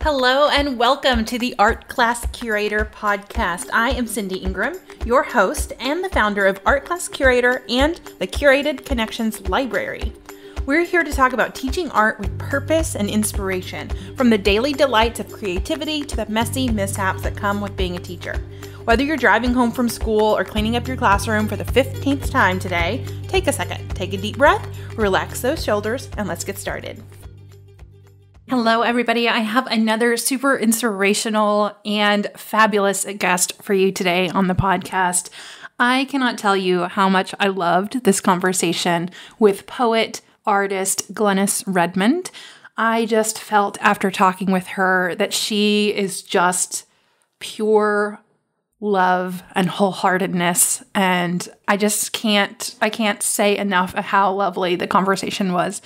Hello and welcome to the Art Class Curator podcast. I am Cindy Ingram, your host and the founder of Art Class Curator and the Curated Connections Library. We're here to talk about teaching art with purpose and inspiration, from the daily delights of creativity to the messy mishaps that come with being a teacher. Whether you're driving home from school or cleaning up your classroom for the 15th time today, take a second, take a deep breath, relax those shoulders, and let's get started. Hello, everybody. I have another super inspirational and fabulous guest for you today on the podcast. I cannot tell you how much I loved this conversation with poet, artist Glenis Redmond. I just felt after talking with her that she is just pure love and wholeheartedness. And I can't say enough of how lovely the conversation was.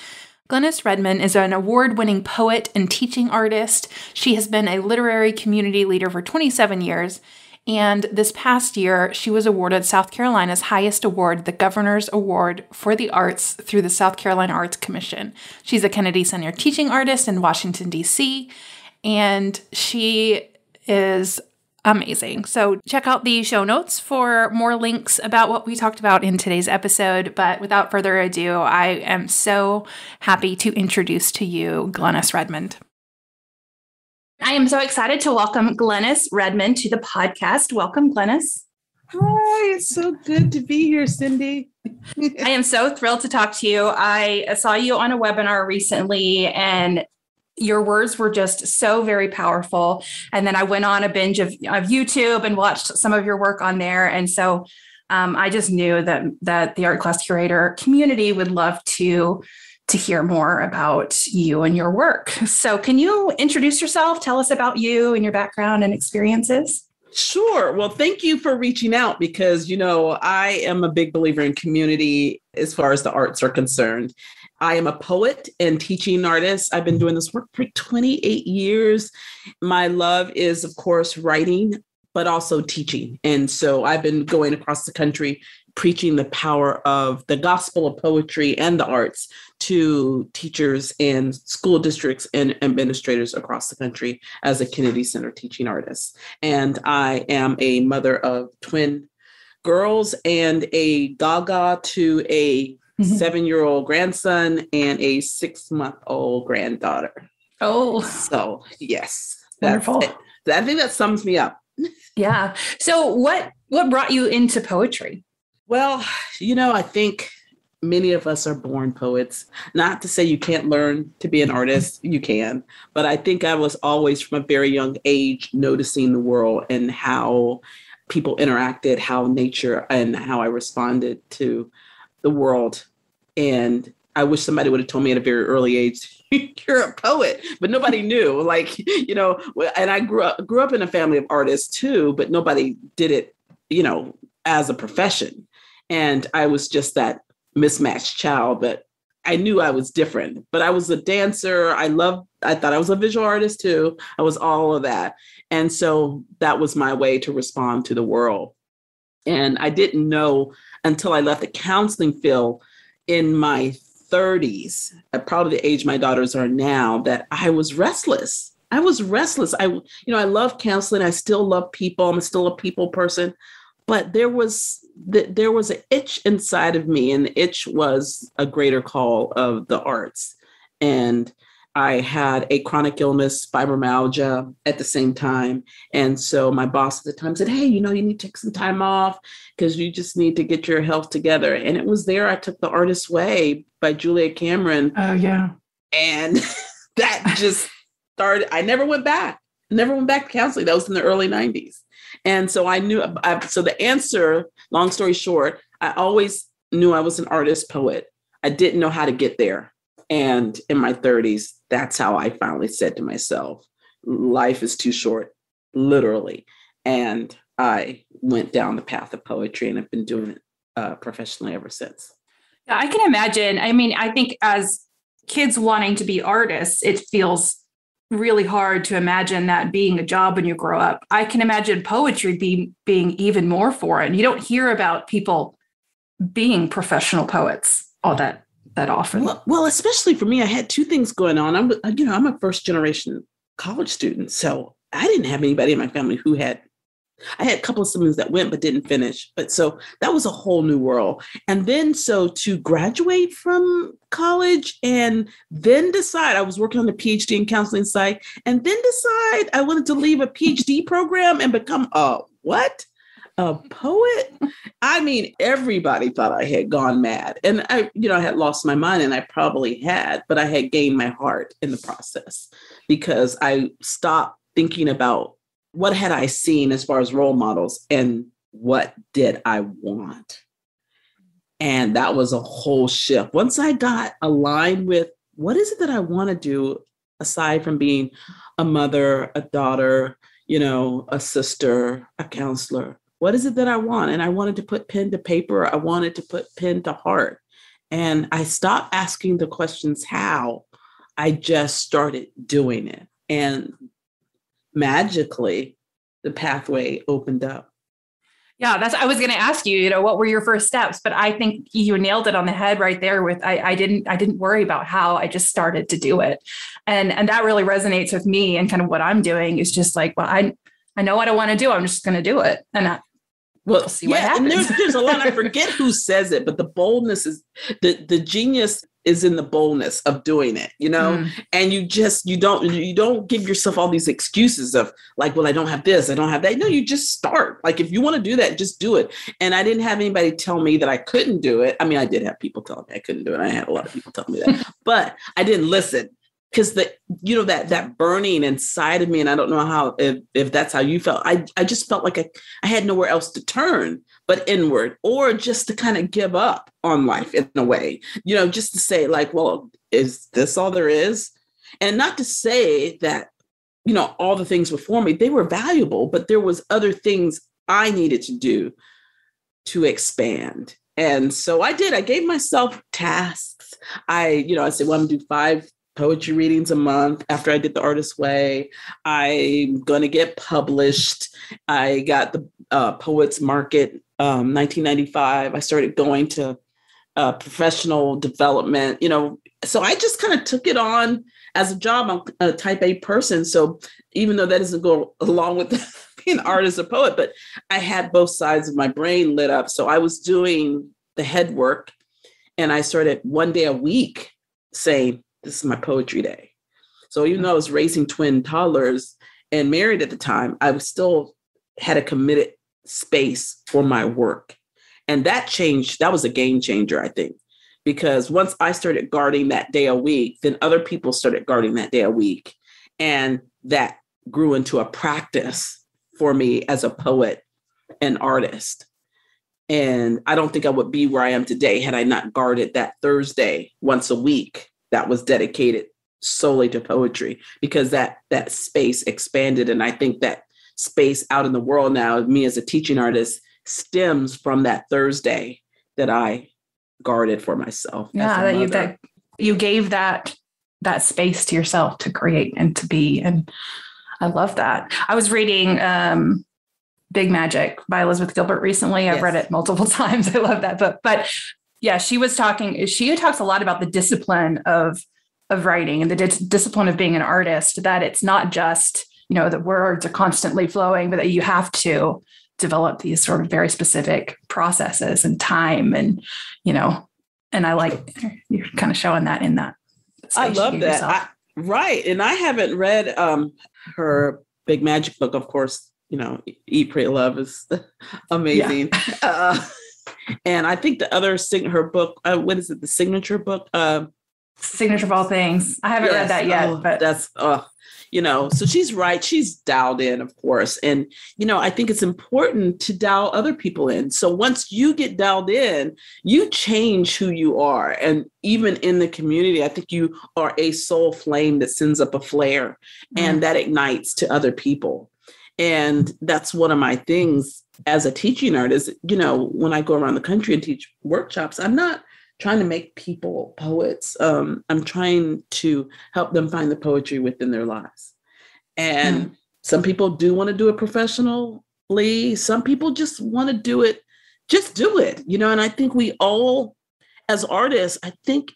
Glenis Redmond is an award-winning poet and teaching artist. She has been a literary community leader for 27 years. And this past year, she was awarded South Carolina's highest award, the Governor's Award for the Arts through the South Carolina Arts Commission. She's a Kennedy Center teaching artist in Washington, D.C., and she is amazing. So check out the show notes for more links about what we talked about in today's episode. But without further ado, I am so happy to introduce to you Glenis Redmond. I am so excited to welcome Glenis Redmond to the podcast. Welcome, Glenis. Hi, it's so good to be here, Cindy. I am so thrilled to talk to you. I saw you on a webinar recently, and your words were just so very powerful. And then I went on a binge of YouTube and watched some of your work on there. And so I just knew that the Art Class Curator community would love to hear more about you and your work. So can you introduce yourself? Tell us about you and your background and experiences. Sure. Well, thank you for reaching out because, I am a big believer in community as far as the arts are concerned. I am a poet and teaching artist. I've been doing this work for 28 years. My love is, of course, writing, but also teaching. And so I've been going across the country preaching the power of the gospel of poetry and the arts to teachers and school districts and administrators across the country as a Kennedy Center teaching artist. And I am a mother of twin girls and a gaga to a 7-year-old grandson and a 6-month-old granddaughter. Oh, so yes, wonderful. I think that sums me up. Yeah. So what brought you into poetry? Well, I think many of us are born poets. Not to say you can't learn to be an artist, you can. But I think I was always from a very young age noticing the world and how people interacted, how nature and how I responded to the world. And I wish somebody would have told me at a very early age, you're a poet, but nobody knew. And I grew up in a family of artists too, but nobody did it, as a profession. And I was just that mismatched child, but I knew I was different. But I was a dancer. I thought I was a visual artist too. I was all of that. And so that was my way to respond to the world. And I didn't know until I left the counseling field in my 30s, at probably the age my daughters are now, that I was restless. I love counseling. I still love people. I'm still a people person. But there was an itch inside of me, and the itch was a greater call of the arts. And I had a chronic illness, fibromyalgia, at the same time. And so my boss at the time said, hey, you need to take some time off because you just need to get your health together. And it was there I took The Artist's Way by Julia Cameron. Oh, yeah. And that just started. I never went back to counseling. That was in the early 90s. And so I knew, so the answer, long story short, I always knew I was an artist poet. I didn't know how to get there. And in my 30s, that's how I finally said to myself, life is too short, literally. And I went down the path of poetry and I've been doing it professionally ever since. Yeah, I can imagine. I mean, I think as kids wanting to be artists, it feels really hard to imagine that being a job when you grow up. I can imagine poetry being even more foreign. You don't hear about people being professional poets all that often. Well, especially for me, I had two things going on. I'm a first generation college student. So I didn't have anybody in my family who I had a couple of siblings that went but didn't finish. But so that was a whole new world. And then so to graduate from college and then decide, I was working on a PhD in counseling psych, and then decide I wanted to leave a PhD program and become a what? A poet? I mean, everybody thought I had gone mad. And I had lost my mind, and I probably had, but I had gained my heart in the process because I stopped thinking about what had I seen as far as role models and what did I want? And that was a whole shift. Once I got aligned with what is it that I want to do aside from being a mother, a daughter, a sister, a counselor, what is it that I want? And I wanted to put pen to paper. I wanted to put pen to heart. And I stopped asking the questions how. I just started doing it. And magically, the pathway opened up. Yeah, I was going to ask you, what were your first steps? But I think you nailed it on the head right there with, I didn't worry about how, I just started to do it. And that really resonates with me, and kind of what I'm doing is just like, well, I know what I want to do. I'm just going to do it. And we'll see what happens. And there's a lot, I forget who says it, but the boldness is the genius is in the boldness of doing it, and you don't give yourself all these excuses of like, well, I don't have this, I don't have that. No, you just start. Like, if you want to do that, just do it. And I didn't have anybody tell me that I couldn't do it. I mean, I did have people telling me I couldn't do it. I had a lot of people telling me that, but I didn't listen. Because that burning inside of me, and I don't know how, if that's how you felt, I just felt like I had nowhere else to turn but inward, or just to kind of give up on life in a way, just to say like, well, is this all there is? And not to say that, all the things before me, they were valuable, but there was other things I needed to do to expand. And so I did. I gave myself tasks. I said, well, I'm going to do 5 poetry readings a month. After I did The Artist's Way, I'm going to get published. I got the Poets Market 1995. I started going to professional development, so I just kind of took it on as a job. I'm a type A person. So even though that doesn't go along with being an artist or poet, but I had both sides of my brain lit up. So I was doing the head work, and I started one day a week saying, this is my poetry day. So even though I was raising twin toddlers and married at the time, I was still had a committed space for my work. And that changed. That was a game changer, I think, because once I started guarding that day a week, then other people started guarding that day a week. And that grew into a practice for me as a poet and artist. And I don't think I would be where I am today had I not guarded that Thursday once a week that was dedicated solely to poetry, because that space expanded. And I think that space out in the world now, me as a teaching artist, stems from that Thursday that I guarded for myself. Yeah, that you gave that space to yourself to create and to be. And I love that. I was reading Big Magic by Elizabeth Gilbert recently. I've read it multiple times. I love that book. But yeah, she talks a lot about the discipline of writing and the discipline of being an artist, that it's not just, the words are constantly flowing, but that you have to develop these sort of very specific processes and time. And, and I like you're kind of showing that in that. I love that. Right. And I haven't read her Big Magic book, of course. Eat, Pray, Love is amazing. Yeah. And I think the other her book, what is it? The signature book? Signature of All Things. I haven't read that yet, but that's, so she's right. She's dialed in, of course. And, I think it's important to dial other people in. So once you get dialed in, you change who you are. And even in the community, I think you are a soul flame that sends up a flare and that ignites to other people. And that's one of my things as a teaching artist. When I go around the country and teach workshops, I'm not trying to make people poets. I'm trying to help them find the poetry within their lives. And some people do want to do it professionally. Some people just want to do it, and I think we all, as artists, I think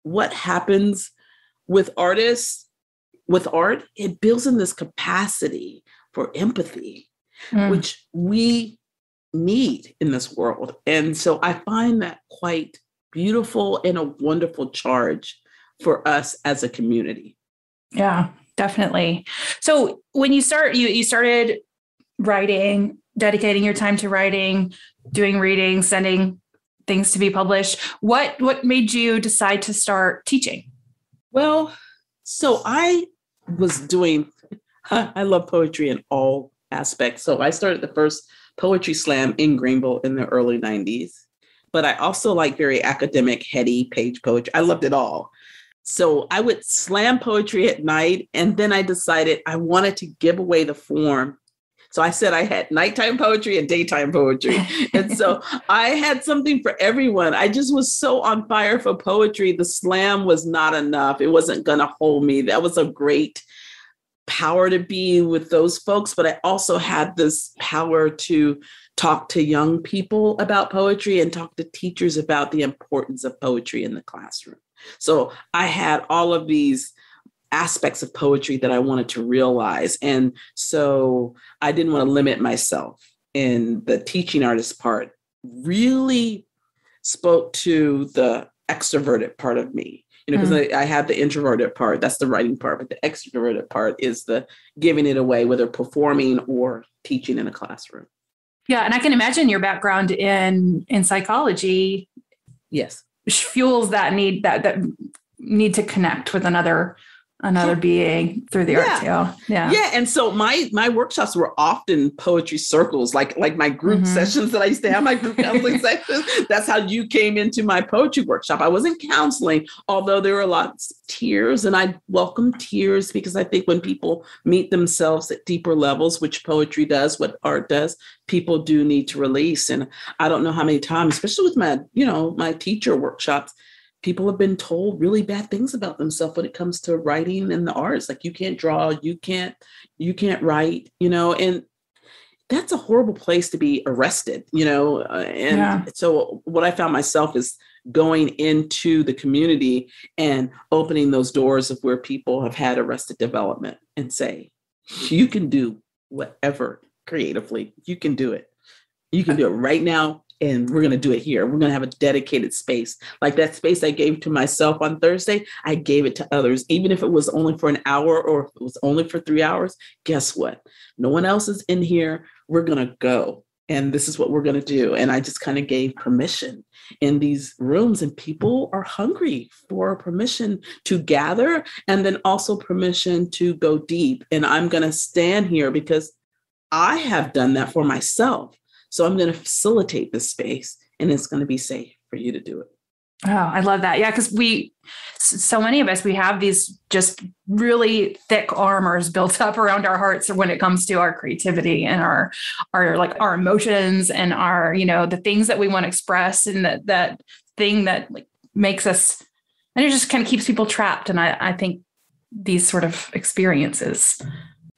what happens with artists with art, it builds in this capacity for empathy, which we need in this world. And so I find that quite beautiful and a wonderful charge for us as a community. Yeah, definitely. So when you started writing, dedicating your time to writing, doing readings, sending things to be published, what made you decide to start teaching? Well, so I love poetry in all aspects. So I started the first poetry slam in Greenville in the early 90s. But I also like very academic, heady page poetry. I loved it all. So I would slam poetry at night. And then I decided I wanted to give away the form. So I said I had nighttime poetry and daytime poetry. And so I had something for everyone. I just was so on fire for poetry. The slam was not enough. It wasn't going to hold me. That was a great power to be with those folks. But I also had this power to talk to young people about poetry and talk to teachers about the importance of poetry in the classroom. So I had all of these aspects of poetry that I wanted to realize. And so I didn't want to limit myself. And the teaching artist part really spoke to the extroverted part of me, because I had the introverted part, that's the writing part, but the extroverted part is the giving it away, whether performing or teaching in a classroom. Yeah. And I can imagine your background in psychology. Yes. Fuels that need need to connect with another being through the art too. Yeah. And so my workshops were often poetry circles, like my group sessions that I used to have, my group counseling sessions. That's how you came into my poetry workshop. I wasn't counseling, although there were lots of tears, and I welcome tears because I think when people meet themselves at deeper levels, which poetry does, what art does, people do need to release. And I don't know how many times, especially with my teacher workshops, people have been told really bad things about themselves when it comes to writing and the arts. Like, you can't draw, you can't write, and that's a horrible place to be arrested, So what I found myself is going into the community and opening those doors of where people have had arrested development and say, you can do whatever creatively, you can do it. You can do it right now. And we're going to do it here. We're going to have a dedicated space. Like that space I gave to myself on Thursday, I gave it to others. Even if it was only for an hour or if it was only for 3 hours, guess what? No one else is in here. We're going to go. And this is what we're going to do. And I just kind of gave permission in these rooms. And people are hungry for permission to gather and then also permission to go deep. And I'm going to stand here because I have done that for myself. So I'm going to facilitate this space, and it's going to be safe for you to do it. Oh, I love that. Yeah. Because so many of us, we have these just really thick armors built up around our hearts when it comes to our creativity and our emotions and our, the things that we want to express, and that thing that makes us, and it just kind of keeps people trapped. And I think these sort of experiences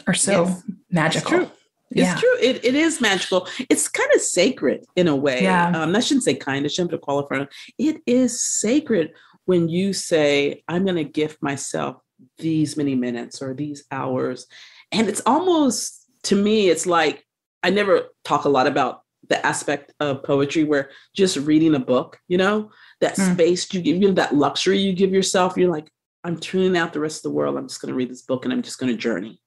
are so magical. It's true. It's true. It is magical. It's kind of sacred in a way. I shouldn't say kind. I shouldn't have qualified. It is sacred when you say, I'm going to gift myself these many minutes or these hours. And it's almost, to me, it's like, I never talk a lot about the aspect of poetry where just reading a book, that space you give, that luxury you give yourself. You're like, I'm tuning out the rest of the world. I'm just going to read this book and I'm just going to journey.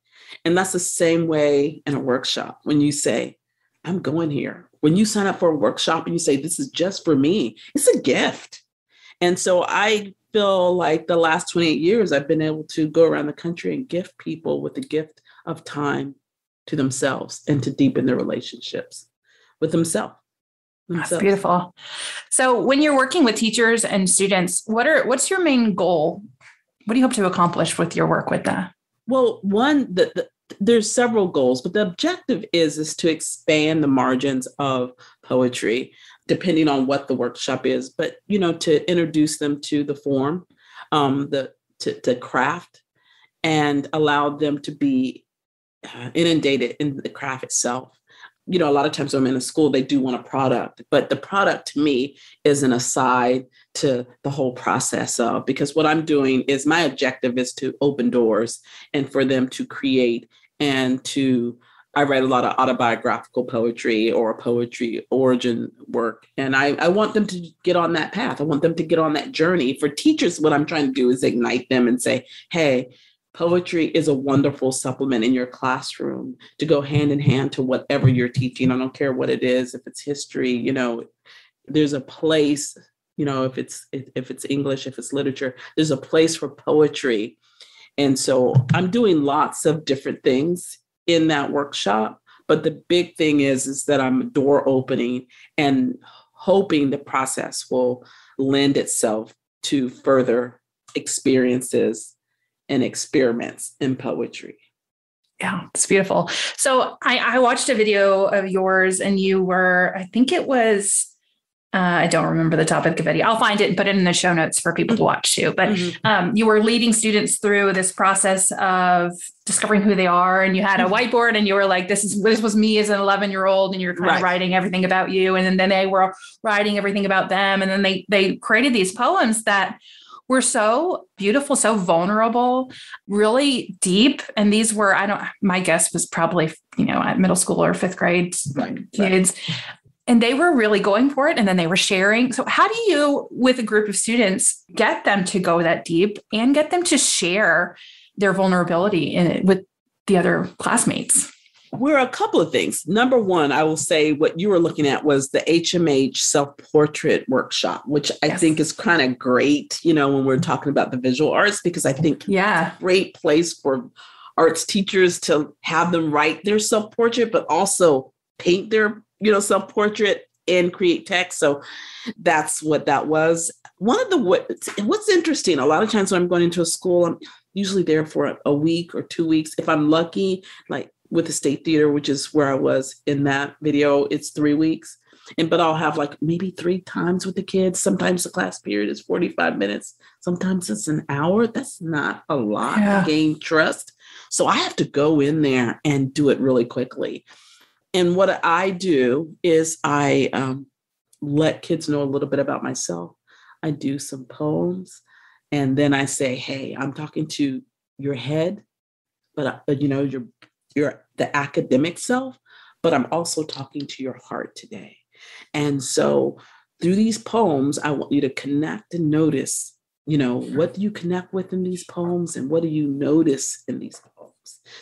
And that's the same way in a workshop. When you say, I'm going here, when you sign up for a workshop and you say, this is just for me, it's a gift. And so I feel like the last 28 years, I've been able to go around the country and gift people with the gift of time to themselves and to deepen their relationships with themselves. That's beautiful. So when you're working with teachers and students, what's your main goal? What do you hope to accomplish with your work with that? Well, there's several goals, but the objective is to expand the margins of poetry, depending on what the workshop is. But, to introduce them to the form, to craft, and allow them to be inundated in the craft itself. a lot of times when I'm in a school, they do want a product, but the product to me is an aside to the whole process of, because what I'm doing is my objective is to open doors and for them to create I write a lot of autobiographical poetry or poetry origin work. And I want them to get on that path. I want them to get on that journey. For teachers, what I'm trying to do is ignite them and say, hey, poetry is a wonderful supplement in your classroom to go hand in hand to whatever you're teaching. I don't care what it is. If it's history, there's a place, if it's English, if it's literature, there's a place for poetry. And so I'm doing lots of different things in that workshop. But the big thing is that I'm door opening and hoping the process will lend itself to further experiences and experiments in poetry. Yeah, it's beautiful. So I watched a video of yours and you were, I think it was, I don't remember the topic of the video. I'll find it and put it in the show notes for people to watch too. But you were leading students through this process of discovering who they are. And you had a whiteboard and you were like, this was me as an 11-year-old. And you're kind of writing everything about you. And then they were writing everything about them. And then they created these poems that were so beautiful, so vulnerable, really deep. And these were, my guess was probably, at middle school or fifth grade kids. And they were really going for it. And then they were sharing. So how do you, with a group of students, get them to go that deep and get them to share their vulnerability in it with the other classmates? We're a couple of things. Number one, I will say what you were looking at was the HMH self-portrait workshop, which I think is kind of great, when we're talking about the visual arts, because I think it's a great place for arts teachers to have them write their self-portrait, but also paint their self-portrait and create text. So that's what that was. What's interesting, a lot of times when I'm going into a school, I'm usually there for a week or 2 weeks. If I'm lucky, like with the State Theater, which is where I was in that video, it's 3 weeks. But I'll have like maybe 3 times with the kids. Sometimes the class period is 45 minutes. Sometimes it's an hour. That's not a lot to gain trust. So I have to go in there and do it really quickly. And what I do is I let kids know a little bit about myself. I do some poems, and then I say, "Hey, I'm talking to your head, but you're the academic self, but I'm also talking to your heart today." And so, through these poems, I want you to connect and notice. What do you connect with in these poems, and what do you notice in these poems?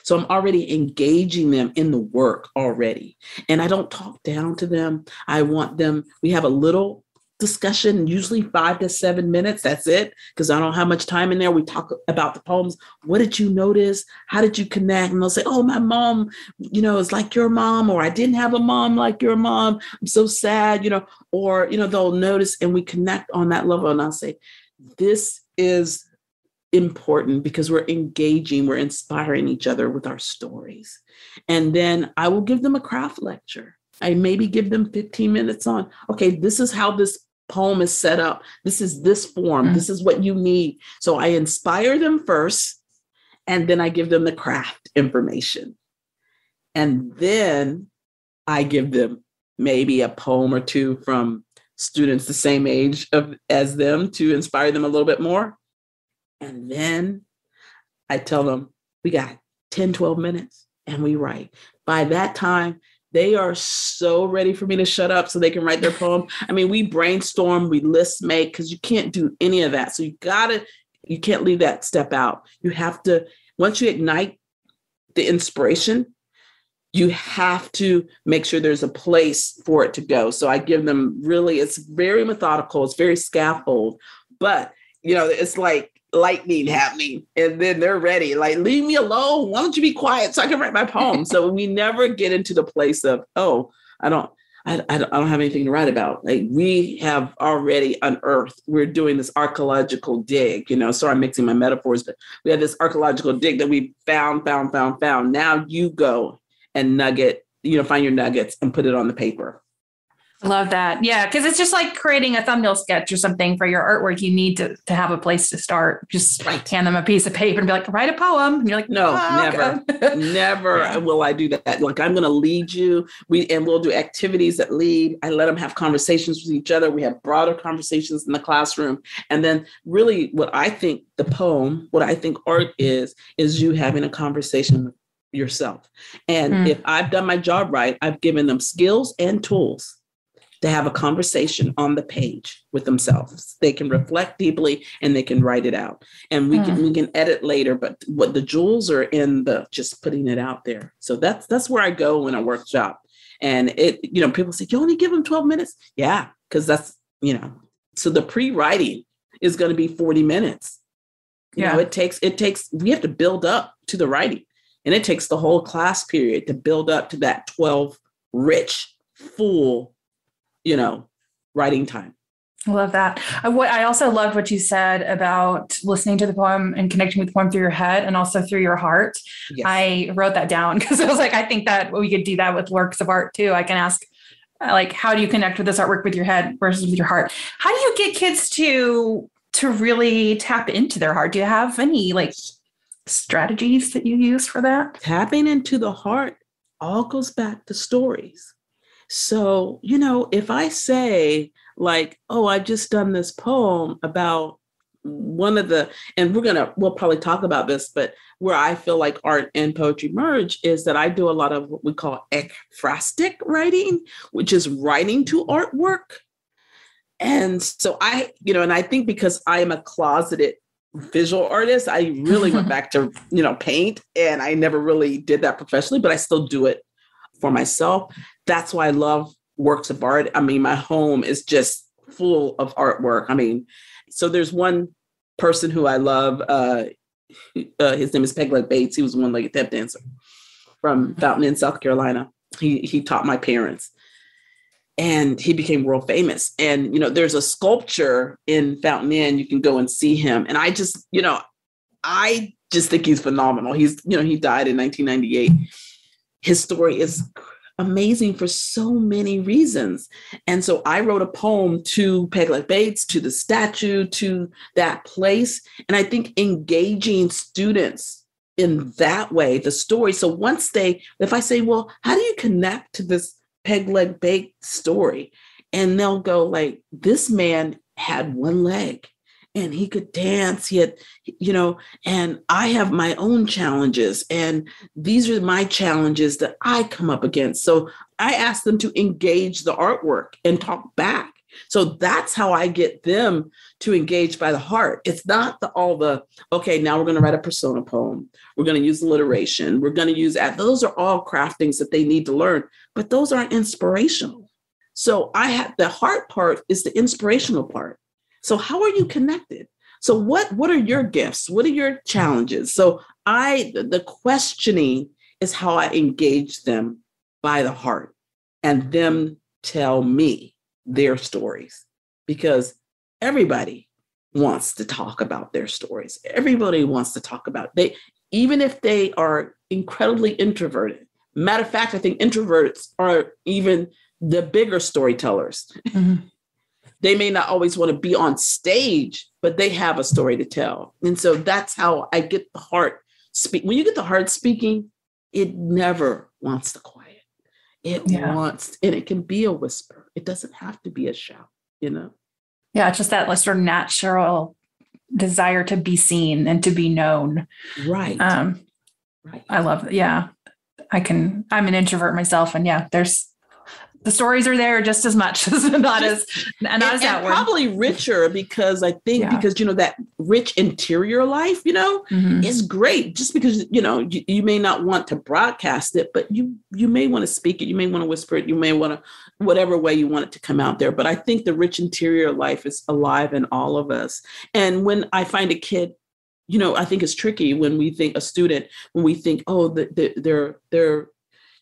So I'm already engaging them in the work already. And I don't talk down to them. I want them, we have a little discussion, usually 5 to 7 minutes. That's it. Because I don't have much time in there. We talk about the poems. What did you notice? How did you connect? And they'll say, oh, my mom, is like your mom, or I didn't have a mom like your mom. I'm so sad, or, they'll notice and we connect on that level. And I'll say, this is important because we're engaging, we're inspiring each other with our stories. And then I will give them a craft lecture. I maybe give them 15 minutes on, okay, this is how this poem is set up. This is this form. This is what you need. So I inspire them first, and then I give them the craft information. And then I give them maybe a poem or two from students the same age as them to inspire them a little bit more. And then I tell them, we got 10, 12 minutes and we write. By that time, they are so ready for me to shut up so they can write their poem. I mean, we brainstorm, we list make, because you can't do any of that. So you can't leave that step out. You have to, once you ignite the inspiration, you have to make sure there's a place for it to go. So I give them it's very methodical. It's very scaffold, but it's like lightning happening, and then they're ready. Like, leave me alone. Why don't you be quiet so I can write my poem? So we never get into the place of, oh, I don't have anything to write about. Like, we have already unearthed. We're doing this archaeological dig. Sorry, I'm mixing my metaphors, but we have this archaeological dig that we found. Now you go and find your nuggets and put it on the paper. I love that. Yeah. Cause it's just like creating a thumbnail sketch or something for your artwork. You need to have a place to start. Just hand them a piece of paper and be like, write a poem. And you're like, no, never, never will I do that. Like, I'm going to lead you. We'll do activities that lead. I let them have conversations with each other. We have broader conversations in the classroom. And then really what I think art is you having a conversation with yourself. And if I've done my job right, I've given them skills and tools to have a conversation on the page with themselves. They can reflect deeply and they can write it out. And we can edit later, but what the jewels are in the just putting it out there. So that's where I go in a workshop. And people say, you only give them 12 minutes? Yeah, because that's, so the pre-writing is going to be 40 minutes. You know, it takes, we have to build up to the writing. And it takes the whole class period to build up to that 12 rich, full, writing time. I love that. I also loved what you said about listening to the poem and connecting with the poem through your head and also through your heart. Yes. I wrote that down because I was like, I think that we could do that with works of art too. I can ask, like, how do you connect with this artwork with your head versus with your heart? How do you get kids to really tap into their heart? Do you have any strategies that you use for that? Tapping into the heart all goes back to stories. So, if I say I've just done this poem about one of the, and we'll probably talk about this, but where I feel like art and poetry merge is that I do a lot of what we call ekphrastic writing, which is writing to artwork. And so and I think because I am a closeted visual artist, I really went back to, paint, and I never really did that professionally, but I still do it for myself. That's why I love works of art. I mean, my home is just full of artwork. So there's one person who I love. His name is Pegleg Bates. He was a one-legged tap dancer from Fountain Inn, South Carolina. He taught my parents, and he became world famous. And, there's a sculpture in Fountain Inn. You can go and see him. And I just think he's phenomenal. He died in 1998. His story is amazing for so many reasons. And so I wrote a poem to Pegleg Bates, to the statue, to that place. And I think engaging students in that way, the story. So if I say, well, how do you connect to this Pegleg Bates story? And they'll go this man had one leg and he could dance. He had, and I have my own challenges, and these are my challenges that I come up against. So I ask them to engage the artwork and talk back. So that's how I get them to engage by the heart. It's not okay, now we're going to write a persona poem. We're going to use alliteration. We're going to use that. Those are all craftings that they need to learn, but those aren't inspirational. So the heart part is the inspirational part. So how are you connected? So what are your gifts? What are your challenges? So the questioning is how I engage them by the heart, and them tell me their stories, because everybody wants to talk about their stories. Everybody wants to talk about even if they are incredibly introverted. Matter of fact, I think introverts are even the bigger storytellers. Mm-hmm. They may not always want to be on stage, but they have a story to tell. And so that's how I get the heart speak. When you get the heart speaking, it never wants to quiet. It wants, and it can be a whisper. It doesn't have to be a shout, Yeah, it's just that sort of natural desire to be seen and to be known. Right. Right. I love it. Yeah. I'm an introvert myself, and the stories are there just as much as not as outward. Probably richer because I think because that rich interior life, mm-hmm. is great. Just because you may not want to broadcast it, but you may want to speak it, you may want to whisper it, you may want to whatever way you want it to come out there. But I think the rich interior life is alive in all of us. And when I find a kid, I think it's tricky when we think when we think, oh, they're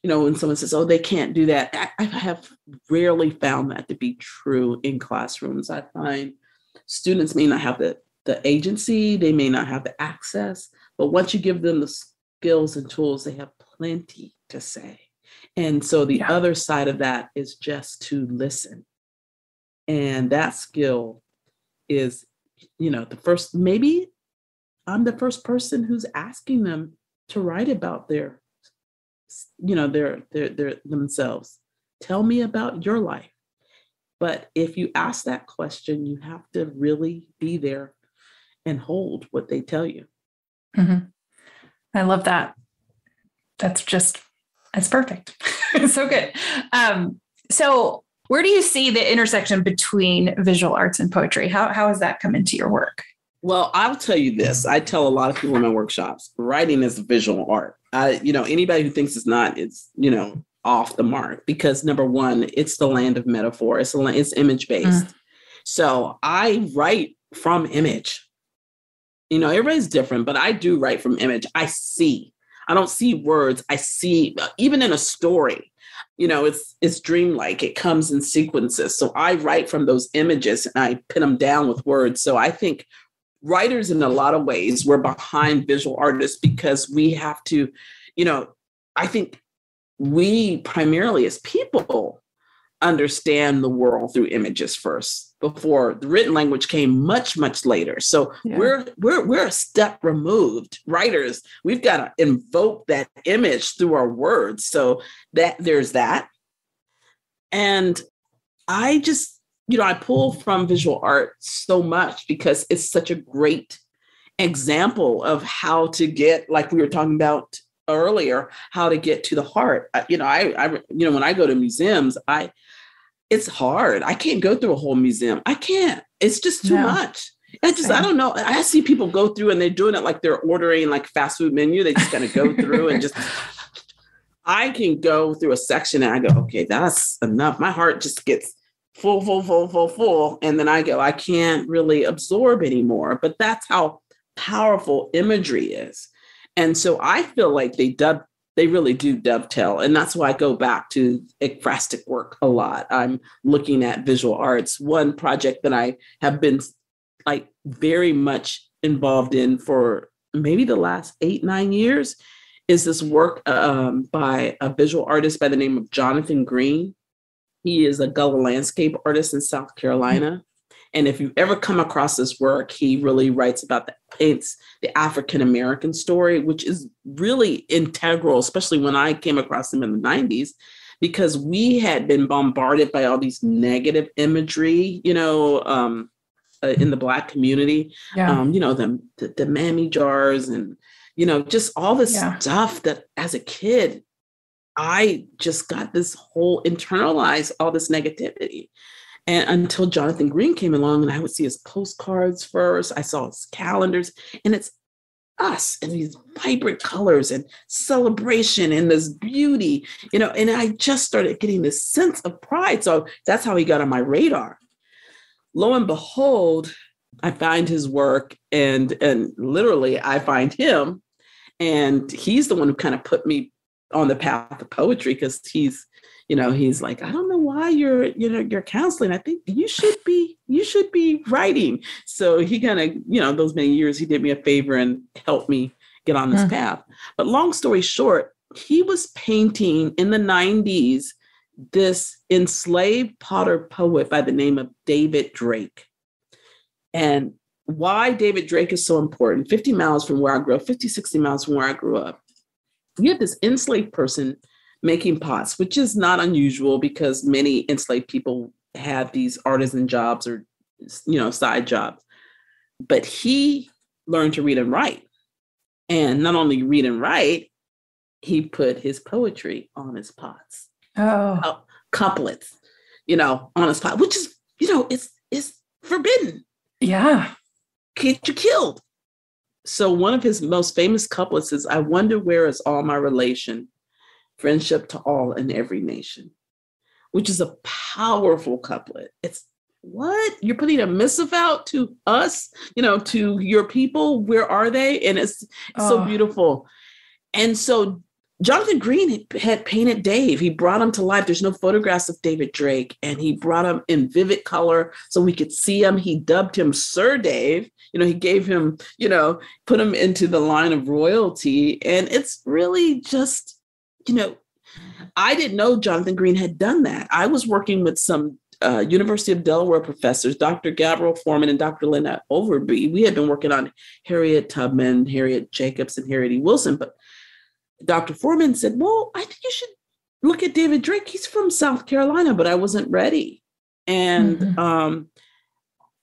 when someone says, oh, they can't do that. I have rarely found that to be true in classrooms. I find students may not have the agency, they may not have the access, but once you give them the skills and tools, they have plenty to say. And so the other side of that is just to listen. And that skill is, maybe I'm the first person who's asking them to write about their themselves. Tell me about your life. But if you ask that question, you have to really be there and hold what they tell you. Mm-hmm. I love that. That's perfect. It's so good. So where do you see the intersection between visual arts and poetry? How has that come into your work? Well, I'll tell you this. I tell a lot of people in my workshops, writing is visual art. Anybody who thinks it's not, it's, off the mark, because number one, it's the land of metaphor. It's image based. So I write from image. Everybody's different, but I do write from image. I don't see words. I see, even in a story, it's dreamlike. It comes in sequences. So I write from those images and I pin them down with words. So I think writers, in a lot of ways, we're behind visual artists because we have to, I think we primarily as people understand the world through images first, before the written language came much, much later. So we're a step removed. Writers, we've got to invoke that image through our words. So that there's that. And I just, I pull from visual art so much because it's such a great example of how to get, like we were talking about earlier, how to get to the heart. When I go to museums, it's hard. I can't go through a whole museum. I can't. It's just too much. I don't know. I see people go through and they're doing it like they're ordering like fast food menu. They just kind of go through and just, I can go through a section and I go, okay, that's enough. My heart just gets full. And then I go, I can't really absorb anymore. But that's how powerful imagery is. And so I feel like they really do dovetail. And that's why I go back to ekphrastic work a lot. I'm looking at visual arts. One project that I have been like very much involved in for maybe the last 8-9 years is this work by a visual artist by the name of Jonathan Green. He is a Gullah landscape artist in South Carolina. And if you ever come across this work, he really writes about paints the African-American story, which is really integral, especially when I came across him in the 90s, because we had been bombarded by all these negative imagery, in the Black community, the mammy jars and, just all this stuff that as a kid, I just got this whole internalized all this negativity. And until Jonathan Green came along and I would see his postcards first, I saw his calendars, and it's us and these vibrant colors and celebration and this beauty, and I just started getting this sense of pride. So that's how he got on my radar. Lo and behold, I find his work and literally I find him, and he's the one who kind of put me on the path of poetry, because he's like, I don't know why you're counseling. I think you should be writing. So he kind of, those many years, he did me a favor and helped me get on this path. But long story short, he was painting in the 90s, this enslaved potter poet by the name of David Drake. And why David Drake is so important, 50 miles from where I grew up, 50, 60 miles from where I grew up, you have this enslaved person making pots, which is not unusual because many enslaved people had these artisan jobs or, side jobs. But he learned to read and write. And not only read and write, he put his poetry on his pots. Couplets, on his pot, which is, it's forbidden. Yeah. Get you killed. So one of his most famous couplets is, I wonder where is all my relation, friendship to all and every nation, which is a powerful couplet. It's what? You're putting a missive out to us, to your people. Where are they? And it's so beautiful. And so Jonathan Green had painted Dave. He brought him to life. There's no photographs of David Drake, and he brought him in vivid color so we could see him. He dubbed him Sir Dave. He gave him, put him into the line of royalty. And it's really just, I didn't know Jonathan Green had done that. I was working with some University of Delaware professors, Dr. Gabriel Foreman and Dr. Linda Overby. We had been working on Harriet Tubman, Harriet Jacobs, and Harriet E. Wilson. But Dr. Foreman said, well, I think you should look at David Drake. He's from South Carolina, but I wasn't ready. And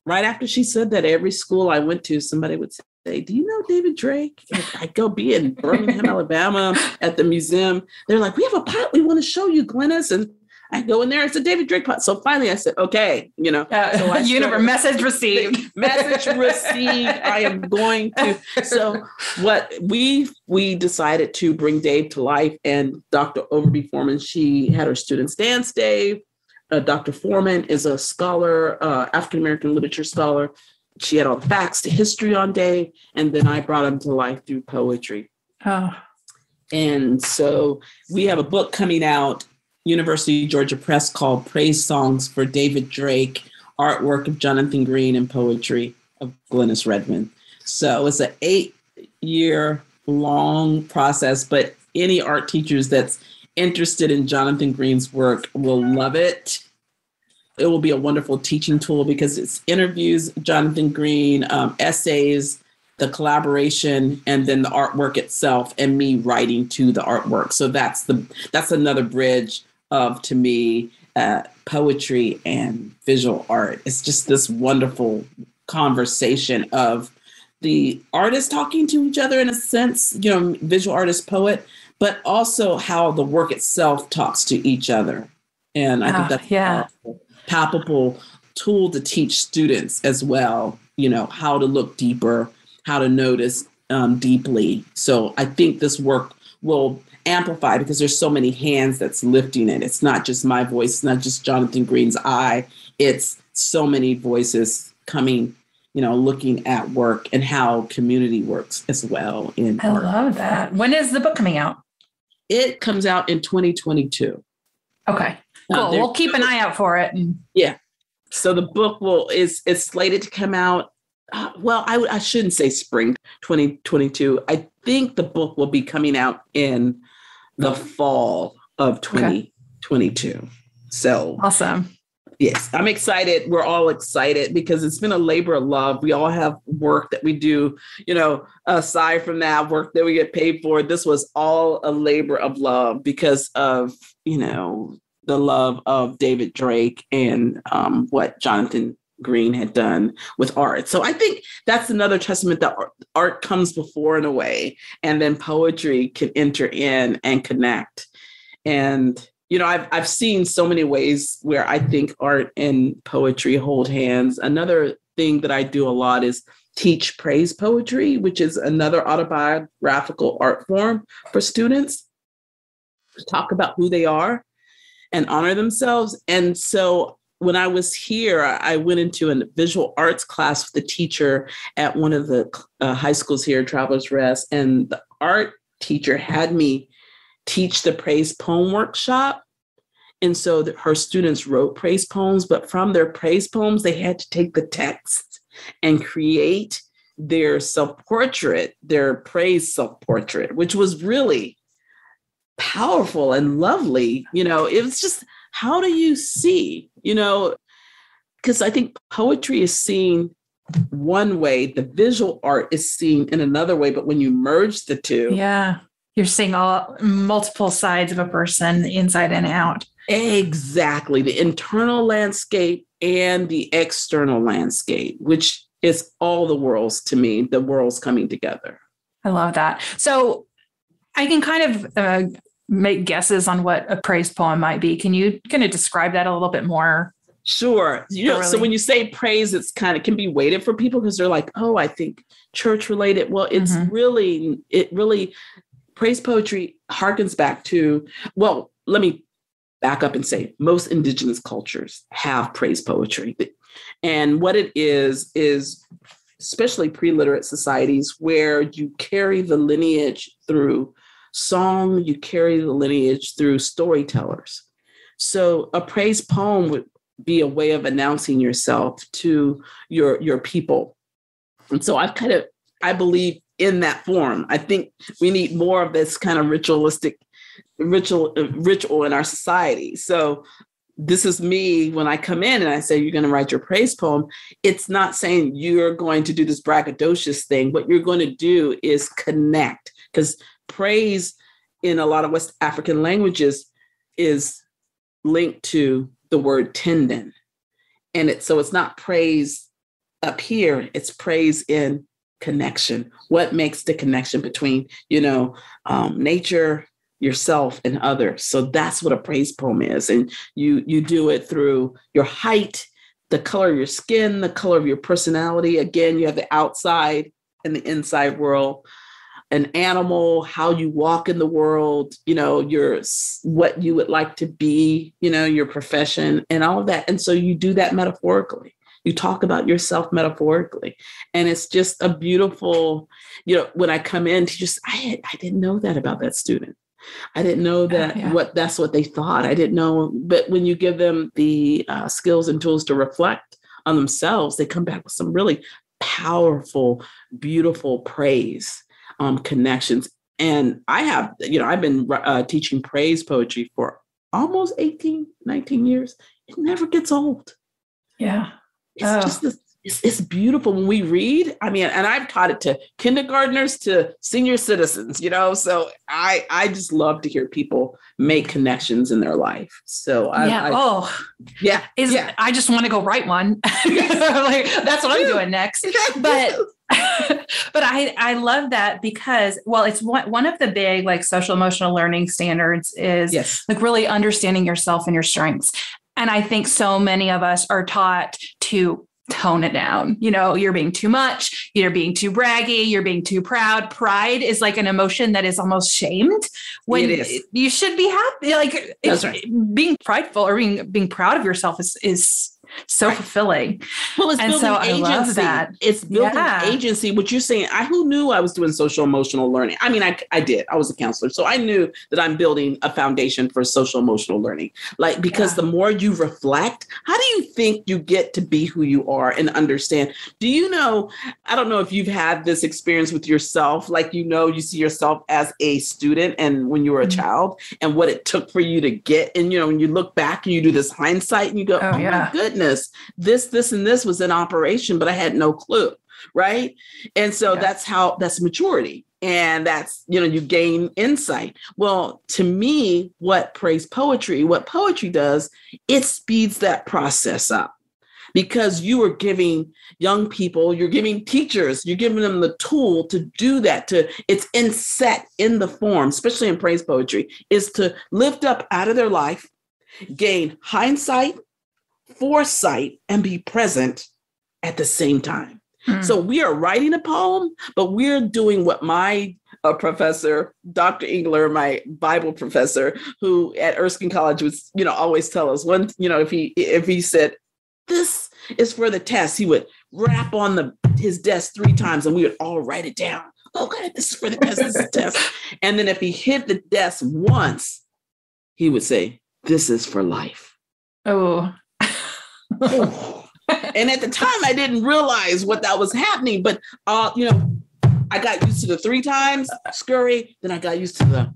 right after she said that, every school I went to, somebody would say, do you know David Drake? I'd go be in Birmingham, Alabama at the museum. They're like, we have a pot we want to show you, Glenis. And I go in there, it's a David Drake pot. So finally I said, okay, so message received. Message received. I am going to. So what we decided to bring Dave to life, and Dr. Overby Foreman, she had her students dance Dave. Dr. Foreman is a scholar, African-American literature scholar. She had all the facts, the history on Dave, and then I brought him to life through poetry. Oh. And so we have a book coming out, University of Georgia Press, called Praise Songs for David Drake, artwork of Jonathan Green and poetry of Glenis Redmond. So it's an 8-year long process, but any art teachers that's interested in Jonathan Green's work will love it. It will be a wonderful teaching tool because it's interviews, Jonathan Green, essays, the collaboration, and then the artwork itself, and me writing to the artwork. So that's another bridge of, to me, poetry and visual art. It's just this wonderful conversation of the artists talking to each other in a sense, visual artist, poet, but also how the work itself talks to each other. And I think that's a palpable tool to teach students as well, how to look deeper, how to notice deeply. So I think this work will amplify because there's so many hands that's lifting it. It's not just my voice, it's not just Jonathan Green's eye. It's so many voices coming, looking at work and how community works as well in art. I love that. When is the book coming out? It comes out in 2022. Okay, cool. We'll keep an eye out for it. Yeah. So the book is slated to come out. I shouldn't say spring 2022. I think the book will be coming out in the fall of 2022. So awesome. Yes, I'm excited. We're all excited because it's been a labor of love. We all have work that we do, aside from that work that we get paid for. This was all a labor of love because of, the love of David Drake and what Jonathan Green had done with art. So I think that's another testament that art comes before in a way, and then poetry can enter in and connect. And I've seen so many ways where I think art and poetry hold hands. Another thing that I do a lot is teach praise poetry, which is another autobiographical art form for students to talk about who they are and honor themselves. And so when I was here, I went into a visual arts class with the teacher at one of the high schools here, Travelers Rest, and the art teacher had me teach the praise poem workshop. And so her students wrote praise poems, but from their praise poems, they had to take the text and create their self-portrait, their praise self-portrait, which was really powerful and lovely. It was just, how do you see, because I think poetry is seen one way, the visual art is seen in another way, but when you merge the two. Yeah. You're seeing multiple sides of a person, inside and out. Exactly. The internal landscape and the external landscape, which is all the worlds to me, the worlds coming together. I love that. So I can kind of make guesses on what a praise poem might be. Can you kind of describe that a little bit more? Sure. So when you say praise, it can be weighted for people because they're like, oh, I think church related. Well, it's really, praise poetry harkens back to, let me back up and say most indigenous cultures have praise poetry. And what it is especially pre-literate societies where you carry the lineage through song, you carry the lineage through storytellers. So a praise poem would be a way of announcing yourself to your people. And so I believe in that form. I think we need more of this kind of ritualistic ritual in our society. So this is me when I come in and I say, you're going to write your praise poem. It's not saying you're going to do this braggadocious thing. What you're going to do is connect, because praise in a lot of West African languages is linked to the word tendon. And so it's not praise up here, it's praise in connection. What makes the connection between, nature, yourself, and others? So that's what a praise poem is. And you do it through your height, the color of your skin, the color of your personality. Again, you have the outside and the inside world, an animal, how you walk in the world, what you would like to be, your profession and all of that. And so you do that metaphorically. You talk about yourself metaphorically. And it's just a beautiful, when I come in, I didn't know that about that student. I didn't know that that's what they thought. I didn't know. But when you give them the skills and tools to reflect on themselves, they come back with some really powerful, beautiful praise connections. And I've been teaching praise poetry for almost 18, 19 years. It never gets old. Yeah. It's beautiful when we read. I mean, and I've taught it to kindergartners to senior citizens, so I just love to hear people make connections in their life. So I just want to go write one. Like, that's what I'm doing next. But I love that because, it's one of the big like social emotional learning standards is like really understanding yourself and your strengths. And I think so many of us are taught to tone it down. You're being too much, you're being too braggy, you're being too proud. Pride is like an emotion that is almost shamed when it is. You should be happy. Like that's right. Being prideful or being proud of yourself is so fulfilling. Well, it's building agency. I love that. It's building agency. What you're saying, who knew I was doing social emotional learning? I mean, I did. I was a counselor. So I knew that I'm building a foundation for social emotional learning. Because the more you reflect, how do you think you get to be who you are and understand? Do you know, I don't know if you've had this experience with yourself, like, you see yourself as a student and when you were a child and what it took for you to get. And, when you look back and you do this hindsight and you go, oh my goodness. This, and this was in operation, but I had no clue. Right. And so that's maturity. And that's, you gain insight. Well, to me, what poetry does, it speeds that process up because you are giving young people, you're giving teachers, you're giving them the tool to do that. It's set in the form, especially in praise poetry, is to lift up out of their life, gain hindsight, foresight, and be present at the same time. So we are writing a poem, but we're doing what my professor, Dr. Engler, my Bible professor, who at Erskine College was, always tell us if he said, this is for the test, he would rap on his desk 3 times and we would all write it down. Okay, this is for the test, this is the test. And then if he hit the desk once, he would say, this is for life. Oh. And at the time, I didn't realize what that was happening. But, I got used to the 3 times scurry. Then I got used to the,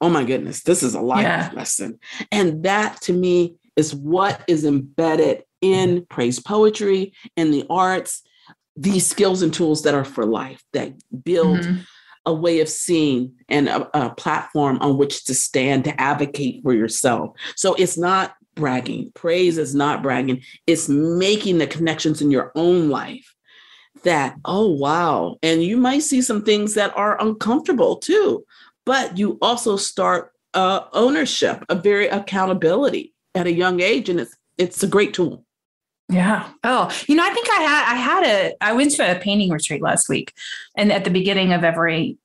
oh, my goodness, this is a life lesson. And that, to me, is what is embedded in praise poetry, in the arts, these skills and tools that are for life, that build a way of seeing and a platform on which to stand, to advocate for yourself. So it's not bragging. Praise is not bragging. It's making the connections in your own life that, oh, wow. And you might see some things that are uncomfortable too, but you also start ownership, a very accountability at a young age. And it's a great tool. Yeah. Oh, I think I went to a painting retreat last week, and at the beginning of every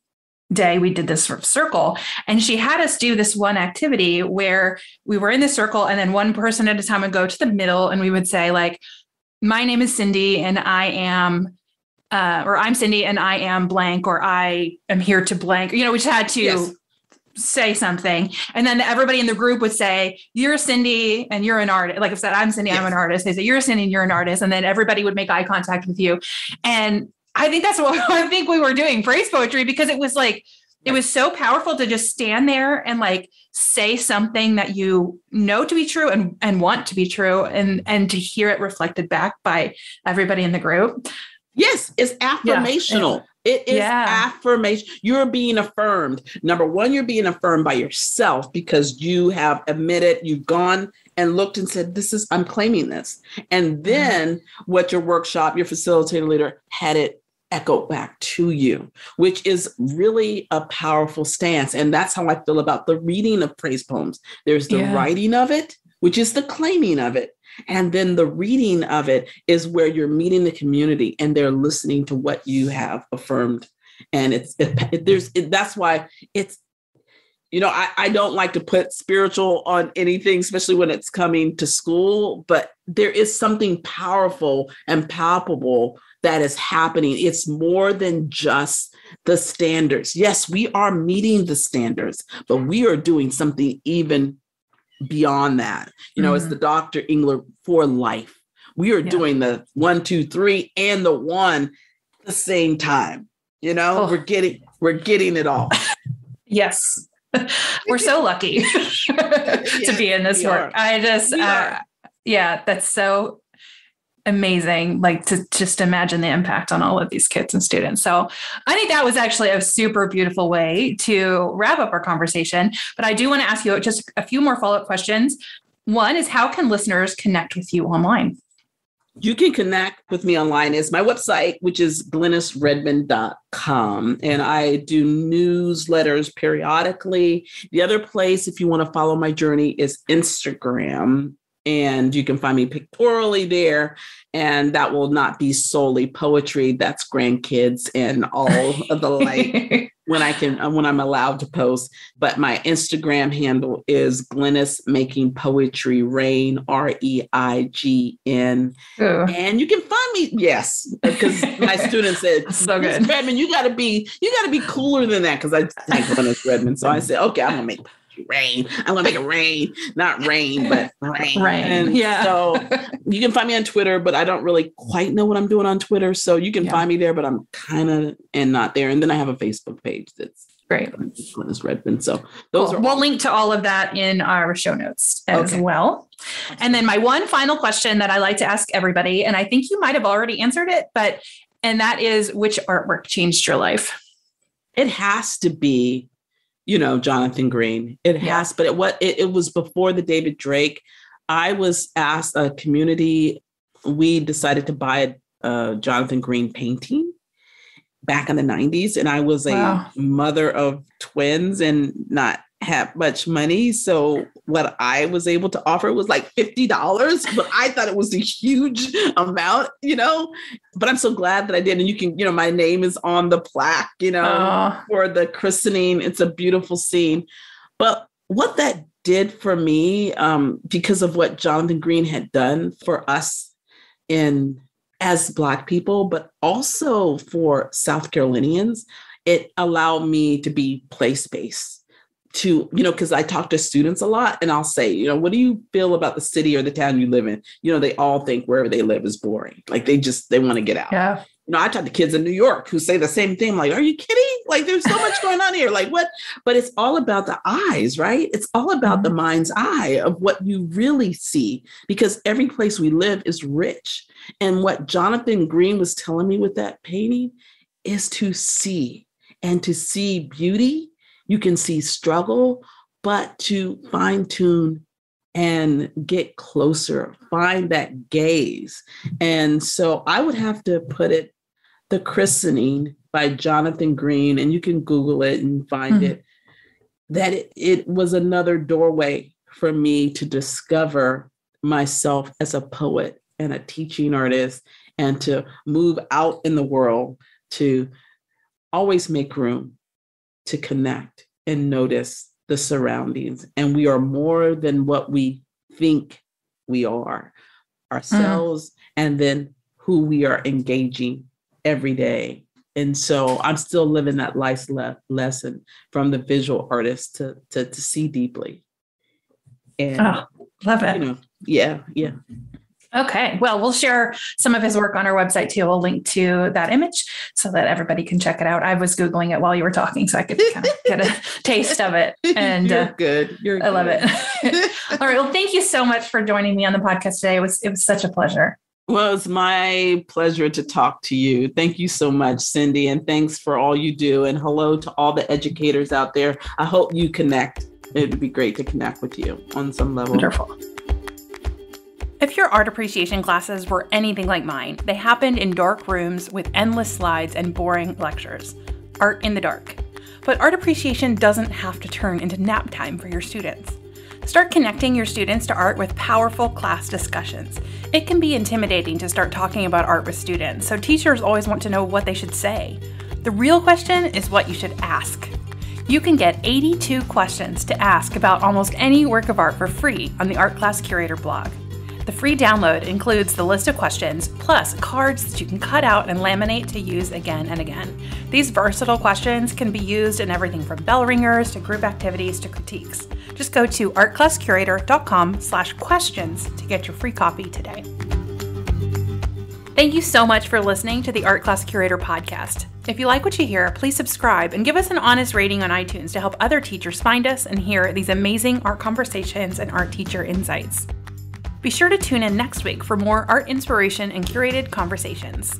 day we did this sort of circle, and she had us do this one activity where we were in the circle and then one person at a time would go to the middle and we would say like, my name is Cindy and I am, or I'm Cindy and I am blank, or I am here to blank, we just had to say something. And then everybody in the group would say, you're Cindy and you're an artist. Like I said, I'm Cindy, I'm an artist. They say, you're Cindy and you're an artist. And then everybody would make eye contact with you. And I think that's what I think we were doing praise poetry, because it was like, It was so powerful to just stand there and like say something that you know to be true and want to be true and to hear it reflected back by everybody in the group. Yes, it's affirmational. It is affirmation. You're being affirmed. Number one, you're being affirmed by yourself because you have admitted, you've gone and looked and said, I'm claiming this. And then what your workshop, your facilitator leader had it echo back to you, which is really a powerful stance. And that's how I feel about the reading of praise poems. There's the writing of it, which is the claiming of it. And then the reading of it is where you're meeting the community and they're listening to what you have affirmed. And that's why it's, I don't like to put spiritual on anything, especially when it's coming to school, but there is something powerful and palpable that is happening. It's more than just the standards. Yes, we are meeting the standards, but we are doing something even beyond that. It's the Dr. Engler for life. We are doing the 1, 2, 3 and the 1 at the same time. We're getting it all. Yes. We're so lucky to be in this work. I just, that's so amazing. Like to just imagine the impact on all of these kids and students. So I think that was actually a super beautiful way to wrap up our conversation. But I do want to ask you just a few more follow-up questions. One is, how can listeners connect with you online? You can connect with me online. It's my website, which is glenisredmond.com. And I do newsletters periodically. The other place, if you want to follow my journey, is Instagram. And you can find me pictorially there. And that will not be solely poetry. That's grandkids and all of the like when I'm allowed to post. But my Instagram handle is Glenis Making Poetry Rain, REIGN. And you can find me, yes, because my student said, so good. Ms. Redmond, you gotta be cooler than that. Because I think Glenis Redmond. So I said, okay, I'm gonna make rain. I'm gonna make it rain, not rain, but rain. And so you can find me on Twitter, but I don't really quite know what I'm doing on Twitter. So you can find me there, but I'm kind of not there. And then I have a Facebook page that's great. Glenis Redmond. So those are. We'll link to all of that in our show notes as well. And then my one final question that I like to ask everybody, and I think you might have already answered it, and that is, which artwork changed your life? It has to be, Jonathan Green. It has, but it was before the David Drake. I was asked a community. We decided to buy a Jonathan Green painting back in the 90s. And I was a mother of twins and not have much money. So what I was able to offer was like $50, but I thought it was a huge amount, but I'm so glad that I did. And you can, my name is on the plaque, for the christening. It's a beautiful scene. But what that did for me, because of what Jonathan Green had done for us as Black people, but also for South Carolinians, it allowed me to be place-based. Because I talk to students a lot and I'll say, what do you feel about the city or the town you live in? They all think wherever they live is boring. Like they want to get out. Yeah. I talk to kids in New York who say the same thing. Like, are you kidding? Like there's so much going on here. Like what? But it's all about the eyes, right? It's all about the mind's eye of what you really see, because every place we live is rich. And what Jonathan Green was telling me with that painting is to see beauty. You can see struggle, but to fine tune and get closer, find that gaze. And so I would have to put it, The Christening by Jonathan Green, and you can Google it and find it, that it was another doorway for me to discover myself as a poet and a teaching artist, and to move out in the world, to always make room to connect and notice the surroundings. And we are more than what we think we are, ourselves, and then who we are engaging every day. And so I'm still living that life lesson from the visual artist to see deeply. And love it. Yeah. Okay. Well, we'll share some of his work on our website too. We'll link to that image so that everybody can check it out. I was Googling it while you were talking so I could kind of get a taste of it. And You're good. I love it. All right. Well, thank you so much for joining me on the podcast today. It was such a pleasure. Well, it's my pleasure to talk to you. Thank you so much, Cindy. And thanks for all you do. And hello to all the educators out there. I hope you connect. It'd be great to connect with you on some level. Wonderful. If your art appreciation classes were anything like mine, they happened in dark rooms with endless slides and boring lectures. Art in the dark. But art appreciation doesn't have to turn into nap time for your students. Start connecting your students to art with powerful class discussions. It can be intimidating to start talking about art with students, so teachers always want to know what they should say. The real question is what you should ask. You can get 82 questions to ask about almost any work of art for free on the Art Class Curator blog. The free download includes the list of questions, plus cards that you can cut out and laminate to use again and again. These versatile questions can be used in everything from bell ringers to group activities to critiques. Just go to artclasscurator.com/questions to get your free copy today. Thank you so much for listening to the Art Class Curator podcast. If you like what you hear, please subscribe and give us an honest rating on iTunes to help other teachers find us and hear these amazing art conversations and art teacher insights. Be sure to tune in next week for more art inspiration and curated conversations.